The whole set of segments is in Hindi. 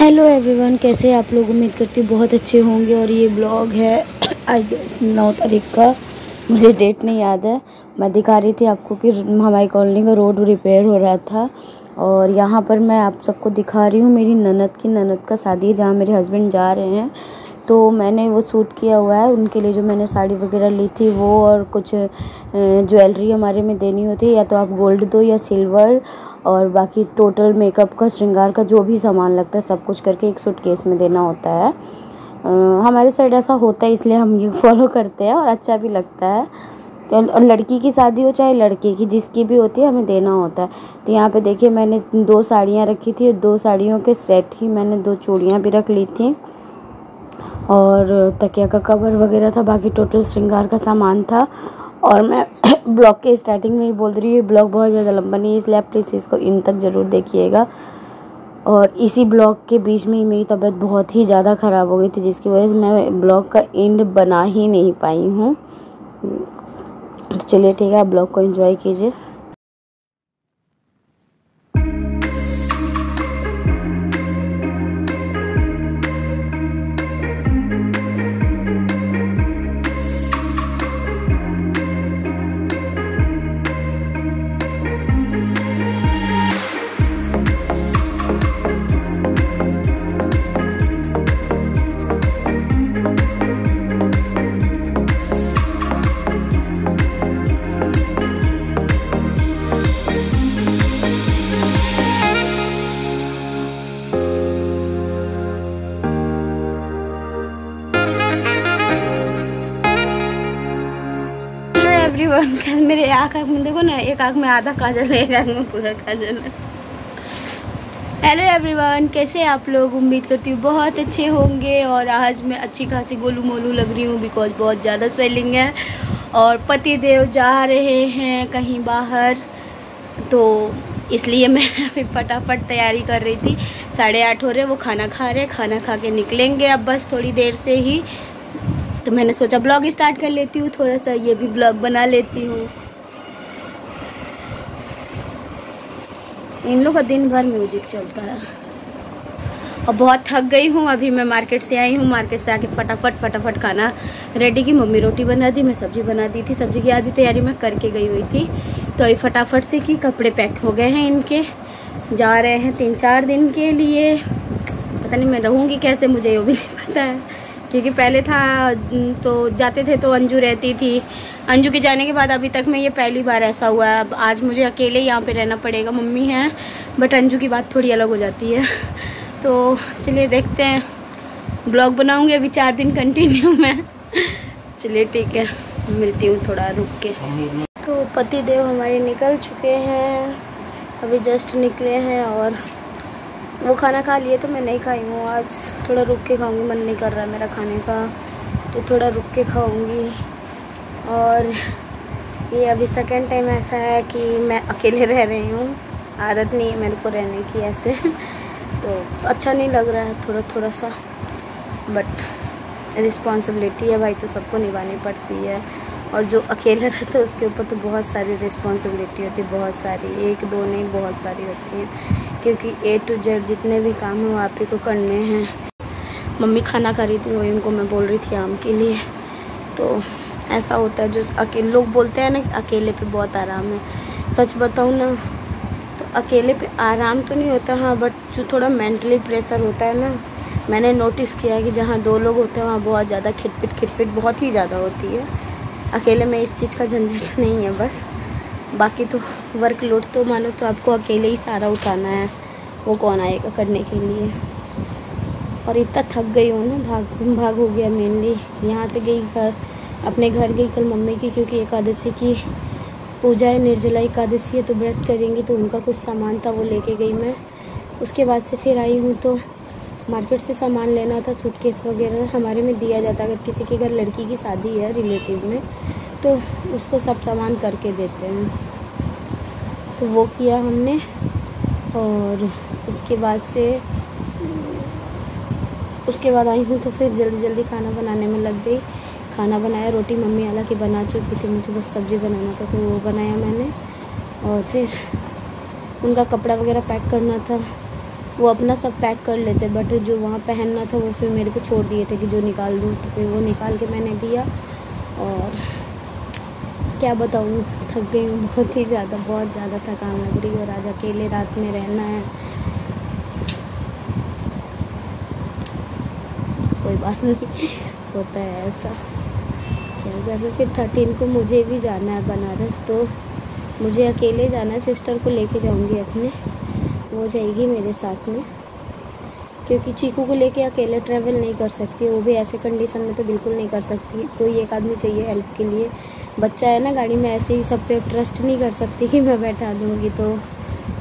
हेलो एवरीवन, कैसे आप लोग। उम्मीद करती हूँ बहुत अच्छे होंगे। और ये ब्लॉग है आई गेस 9 तारीख का, मुझे डेट नहीं याद है। मैं दिखा रही थी आपको कि हमारी कॉलोनी का रोड रिपेयर हो रहा था और यहाँ पर मैं आप सबको दिखा रही हूँ मेरी ननद का शादी है जहाँ मेरे हस्बैंड जा रहे हैं। तो मैंने वो सूट किया हुआ है उनके लिए, जो मैंने साड़ी वगैरह ली थी वो, और कुछ ज्वेलरी हमारे में देनी होती है, या तो आप गोल्ड दो या सिल्वर, और बाकी टोटल मेकअप का, श्रृंगार का जो भी सामान लगता है सब कुछ करके एक सूटकेस में देना होता है। हमारे साइड ऐसा होता है इसलिए हम ये फॉलो करते हैं और अच्छा भी लगता है। तो लड़की की शादी हो चाहे लड़के की, जिसकी भी होती है हमें देना होता है। तो यहाँ पे देखिए मैंने 2 साड़ियाँ रखी थी, 2 साड़ियों के सेट ही मैंने 2 चूड़ियाँ भी रख ली थी और तकिया का कवर वगैरह था, बाकी टोटल श्रृंगार का सामान था। और मैं ब्लॉग के स्टार्टिंग में ही बोल रही हूँ ब्लॉग बहुत ज़्यादा लंबा नहीं है, इसलिए आप प्लीज़ इसको इन तक ज़रूर देखिएगा। और इसी ब्लॉग के बीच में ही मेरी तबीयत बहुत ही ज़्यादा ख़राब हो गई थी, जिसकी वजह से मैं ब्लॉग का एंड बना ही नहीं पाई हूँ। तो चलिए ठीक है, आप ब्लॉग को एंजॉय कीजिए। एवरीवन, मेरे आँख में देखो ना, एक आँख में आधा काजल है, एक आँख में पूरा काजल है। हेलो एवरीवन, कैसे आप लोग। उम्मीद करती हूँ बहुत अच्छे होंगे। और आज मैं अच्छी खासी गोलू मोलू लग रही हूँ बिकॉज बहुत ज़्यादा स्वेलिंग है और पति देव जा रहे हैं कहीं बाहर, तो इसलिए मैं अभी फटाफट तैयारी कर रही थी। 8:30 हो रहे, वो खाना खा रहे, खाना खा के निकलेंगे अब बस थोड़ी देर से ही। तो मैंने सोचा ब्लॉग स्टार्ट कर लेती हूँ, थोड़ा सा ये भी ब्लॉग बना लेती हूँ। इन लोग का दिन भर म्यूजिक चलता है और बहुत थक गई हूँ। अभी मैं मार्केट से आई हूँ, मार्केट से आके फटाफट खाना रेडी की। मम्मी रोटी बना दी, मैं सब्जी बना दी थी, सब्जी की आधी तैयारी मैं करके गई हुई थी। तो अभी फटाफट से की, कपड़े पैक हो गए हैं इनके, जा रहे हैं 3-4 दिन के लिए। पता नहीं मैं रहूँगी कैसे, मुझे वो भी नहीं पता है, क्योंकि पहले था तो जाते थे तो अंजू रहती थी। अंजू के जाने के बाद अभी तक मैं ये पहली बार ऐसा हुआ है। अब आज मुझे अकेले यहाँ पे रहना पड़ेगा, मम्मी है बट अंजू की बात थोड़ी अलग हो जाती है। तो चलिए देखते हैं, ब्लॉग बनाऊँगी अभी 4 दिन कंटिन्यू में। चलिए ठीक है, मिलती हूँ थोड़ा रुक के। तो पति देव हमारे निकल चुके हैं, अभी जस्ट निकले हैं और वो खाना खा लिए तो मैं नहीं खाई हूँ। आज थोड़ा रुक के खाऊंगी, मन नहीं कर रहा मेरा खाने का, तो थोड़ा रुक के खाऊंगी। और ये अभी सेकंड टाइम ऐसा है कि मैं अकेले रह रही हूँ, आदत नहीं है मेरे को रहने की ऐसे तो अच्छा नहीं लग रहा है थोड़ा सा, बट रिस्पॉन्सिबिलिटी है भाई, तो सबको निभानी पड़ती है। और जो अकेला रहता है उसके ऊपर तो बहुत सारी रिस्पॉन्सिबिलिटी होती है, बहुत सारी, 1-2 नहीं, बहुत सारी होती है, क्योंकि A to Z जितने भी काम हैं वो आप ही को करने हैं। मम्मी खाना खा रही थी, वही उनको मैं बोल रही थी आम के लिए। तो ऐसा होता है, जो अकेले लोग बोलते हैं ना कि अकेले पे बहुत आराम है। सच बताऊँ ना तो अकेले पे आराम तो नहीं होता, हाँ, बट जो थोड़ा मेंटली प्रेशर होता है ना, मैंने नोटिस किया है कि जहाँ 2 लोग होते हैं वहाँ बहुत ज़्यादा खिटपिट बहुत ही ज़्यादा होती है। अकेले में इस चीज़ का झंझट नहीं है बस। बाकी तो वर्कलोड तो मानो तो आपको अकेले ही सारा उठाना है, वो कौन आएगा करने के लिए। और इतना थक गई हूँ ना, भाग हो गया मेनली। यहाँ से गई घर, अपने घर गई कल मम्मी की, क्योंकि एकादशी की पूजा है, निर्जला एकादशी है तो व्रत करेंगी, तो उनका कुछ सामान था वो लेके गई मैं। उसके बाद से फिर आई हूँ तो मार्केट से सामान लेना था, सूटकेस वगैरह हमारे में दिया जाता है। अगर किसी के घर लड़की की शादी है रिलेटिव में तो उसको सब सामान करके देते हैं, तो वो किया हमने। और उसके बाद आई हूँ तो फिर जल्दी खाना बनाने में लग गई। खाना बनाया, रोटी मम्मी हालांकि बना चुकी थी, मुझे बस सब्ज़ी बनाना था तो वो बनाया मैंने। और फिर उनका कपड़ा वगैरह पैक करना था, वो अपना सब पैक कर लेते, बट जो वहाँ पहनना था वो फिर मेरे को छोड़ दिए थे कि जो निकाल दूँ, तो फिर वो निकाल के मैंने दिया। और क्या बताऊँ, थक गई हूँ बहुत ही ज़्यादा, बहुत ज़्यादा थकान लग रही है। और आज अकेले रात में रहना है, कोई बात नहीं, होता है ऐसा, क्या कर सकते। फिर 13 को मुझे भी जाना है बनारस, तो मुझे अकेले जाना है, सिस्टर को लेके जाऊंगी अपने, वो जाएगी मेरे साथ में, क्योंकि चीकू को लेके अकेले ट्रैवल नहीं कर सकती, वो भी ऐसे कंडीशन में तो बिल्कुल नहीं कर सकती, कोई एक आदमी चाहिए हेल्प के लिए। बच्चा है ना गाड़ी में, ऐसे ही सब पे ट्रस्ट नहीं कर सकती कि मैं बैठा दूँगी, तो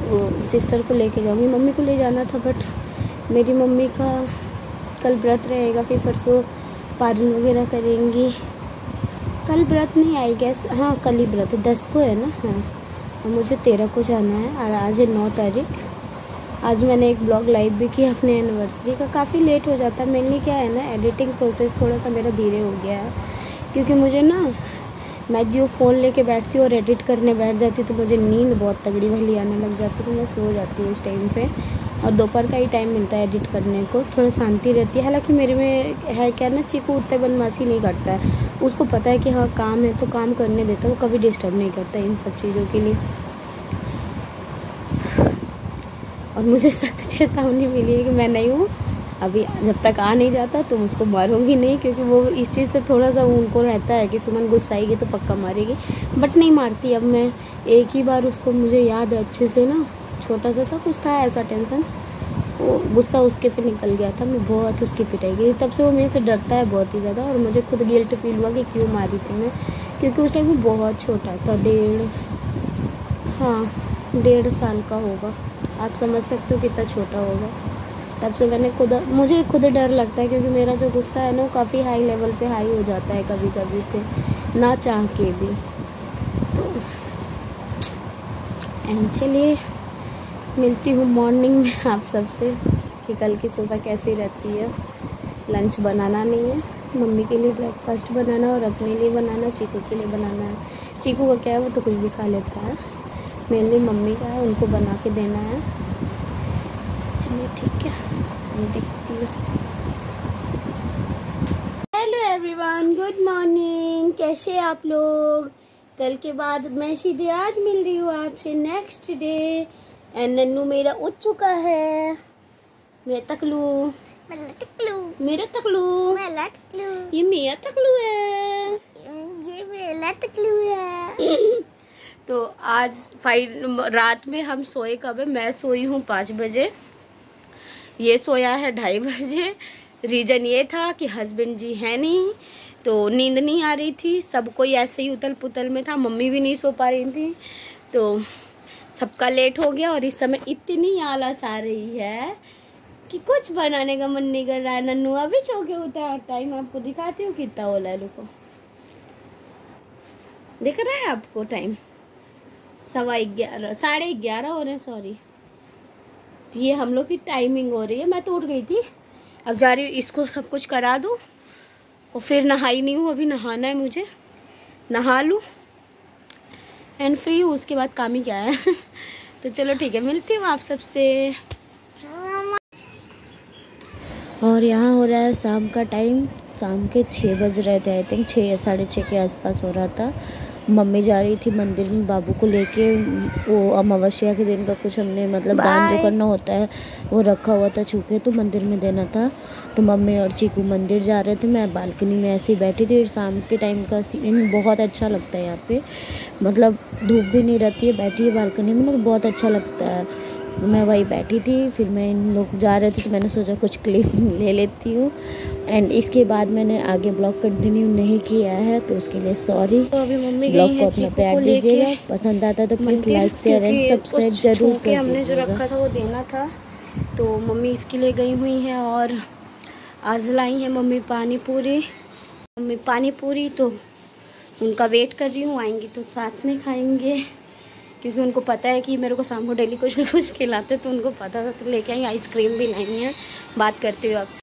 वो सिस्टर को लेके जाऊँगी। मम्मी को ले जाना था, बट मेरी मम्मी का कल व्रत रहेगा, फिर परसों पारण वगैरह करेंगी। कल व्रत नहीं, आई गैस, हाँ कल ही व्रत है, 10 को है ना। हाँ, और मुझे 13 को जाना है, और आज है 9 तारीख। आज मैंने एक ब्लॉग लाइव भी किया अपने एनिवर्सरी का, काफ़ी लेट हो जाता है मेनली, क्या है ना, एडिटिंग प्रोसेस थोड़ा सा मेरा धीरे हो गया है, क्योंकि मुझे ना, मैं जो फ़ोन लेके बैठती हूँ और एडिट करने बैठ जाती हूँ तो मुझे नींद बहुत तगड़ी वाली आने लग जाती है, तो मैं सो जाती हूँ उस टाइम पे। और दोपहर का ही टाइम मिलता है एडिट करने को, थोड़ा शांति रहती है। हालांकि मेरे में है क्या ना, चीकू उतने बदमाशी नहीं करता है, उसको पता है कि हाँ काम है तो काम करने देता है, वो कभी डिस्टर्ब नहीं करता इन सब चीज़ों के लिए। और मुझे सख्त चेतावनी मिली है कि मैं नहीं हूँ अभी, जब तक आ नहीं जाता तुम उसको मारूंगी नहीं, क्योंकि वो इस चीज़ से थोड़ा सा उनको रहता है कि सुमन गुस्साएगी तो पक्का मारेगी, बट नहीं मारती। अब मैं एक ही बार उसको, मुझे याद है अच्छे से ना, छोटा सा था, कुछ था ऐसा टेंशन, वो गुस्सा उसके पे निकल गया था, मैं बहुत उसकी पिटाई गई, तब से वो मेरे से डरता है बहुत ही ज़्यादा। और मुझे खुद गिल्ट फील हुआ कि क्यों मारी थी मैं, क्योंकि उस टाइम वो बहुत छोटा था, 1.5 साल का होगा, आप समझ सकते हो कितना छोटा होगा। तब से मैंने मुझे खुद डर लगता है, क्योंकि मेरा जो गुस्सा है ना वो काफ़ी हाई लेवल पे हाई हो जाता है कभी कभी पे, ना चाह के भी। तो एंड चलिए मिलती हूँ मॉर्निंग में आप सबसे कि कल की सुबह कैसी रहती है। लंच बनाना नहीं है, मम्मी के लिए ब्रेकफास्ट बनाना और अपने लिए बनाना, चीकू के लिए बनाना है। चीकू का क्या है, वो तो कुछ भी खा लेता है, मेनली मम्मी का है, उनको बना के देना है। चलिए ठीक है, मैं देखती हूँ। हेलो एवरीवन, गुड मॉर्निंग, कैसे आप लोग। कल के बाद मैं सीधे आज मिल रही हूँ आपसे, नेक्स्ट डे। एंड नन्नू मेरा उठ चुका है, मेरा तकलू, मेरा तकलू, ये मेरा तकलू है, ये मेरा तकलू है। तो आज रात में हम सोए कब है, मैं सोई हूँ 5 बजे, ये सोया है 2:30 बजे। रीज़न ये था कि हस्बैंड जी है नहीं, तो नींद नहीं आ रही थी, सब कोई ऐसे ही उतल पुतल में था, मम्मी भी नहीं सो पा रही थी, तो सबका लेट हो गया। और इस समय इतनी आलस आ रही है कि कुछ बनाने का मन नहीं कर रहा है। नन्नू अभी सो के उठा, टाइम आपको दिखाती हूँ कितना हो रहा है, रुको, दिख रहा है आपको टाइम, 11:15, 11:30 हो रहे हैं, सॉरी। तो ये हम लोग की टाइमिंग हो रही है। मैं तो उठ गई थी, अब जा रही हूँ इसको सब कुछ करा दूँ, और फिर नहाई नहीं हूँ, अभी नहाना है मुझे, नहा लूँ एंड फ्री हूँ, उसके बाद काम ही क्या है। तो चलो ठीक है, मिलती हूँ आप सबसे। और यहाँ हो रहा है शाम का टाइम, शाम के 6 बज रहे थे, आई थिंक 6 या 6:30 के आसपास हो रहा था। मम्मी जा रही थी मंदिर में बाबू को लेके, वो अमावस्या के दिन का कुछ हमने मतलब दान जो करना होता है वो रखा हुआ था छुपे, तो मंदिर में देना था। तो मम्मी और चीकू मंदिर जा रहे थे, मैं बालकनी में ऐसे ही बैठी थी। शाम के टाइम का सीन बहुत अच्छा लगता है यहाँ पे, मतलब धूप भी नहीं रहती है, बैठी है बालकनी में, मतलब बहुत अच्छा लगता है। मैं वही बैठी थी, फिर मैं इन लोग जा रहे थे तो मैंने सोचा कुछ क्लिप ले लेती हूँ। एंड इसके बाद मैंने आगे ब्लॉग कंटिन्यू नहीं किया है, तो उसके लिए सॉरी। तो अभी मम्मी ब्लॉग को अपना प्यार दीजिएगा, पसंद आता है तो please like share and subscribe जरूर कर हमने जो रखा था वो देना था, तो मम्मी इसके लिए गई हुई हैं। और आज लाई है मम्मी पानी पूरी, तो उनका वेट कर रही हूँ, आएंगी तो साथ में खाएंगे, क्योंकि उनको पता है कि मेरे को शाम को डेली कुछ ना कुछ खिलाते, तो उनको पता था, तो लेके आई। आइसक्रीम भी लाई है, बात करती हूँ आपसे।